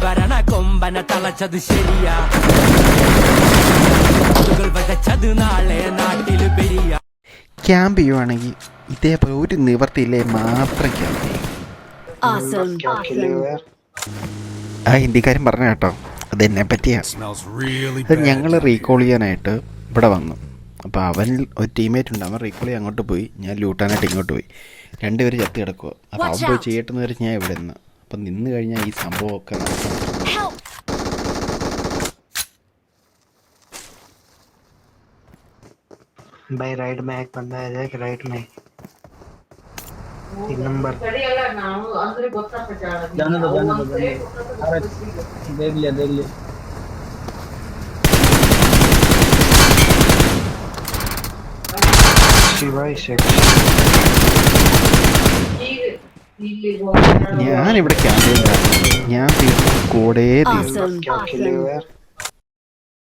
വരണ കൊമ്പനെ തളച്ചത് ശരിയാ വകച്ചത് നാളെ നാട്ടില് പെരിയ. ക്യാമ്പ് ചെയ്യുവാണെങ്കിൽ ഇതേപോലെ ഒരു നിവർത്തിയില്ലേ മാത്രം ക്യാമ്പ് ചെയ്യും. ആ ഹിന്ദിക്കാരൻ പറഞ്ഞ കേട്ടോ, അതെന്നെ പറ്റിയാ. ഞങ്ങൾ റീകോൾ ചെയ്യാനായിട്ട് ഇവിടെ വന്നു. അപ്പോൾ അവൻ ഒരു ടീമേറ്റ് ഉണ്ട്, അവൻ റീകോൾ ചെയ്യാൻ അങ്ങോട്ട് പോയി, ഞാൻ ലൂട്ടാനായിട്ട് ഇങ്ങോട്ട് പോയി. രണ്ടുപേര് ചത്തി കിടക്കുക. അപ്പോൾ അവൻ പോയി ചെയ്യട്ടെന്ന് വരെ ഞാൻ ഇവിടെ നിന്ന്. അപ്പം നിന്ന് കഴിഞ്ഞാൽ ഈ സംഭവമൊക്കെ भाई राइट में एक बंदा है, देख राइट में 3 नंबर। जाने दो अरे देख लिया शिवाय ഞാനിവിടെ ക്യാമ്പ് ചെയ്യുന്ന ഞാൻ തീർന്നു കൂടെ തീർന്നു.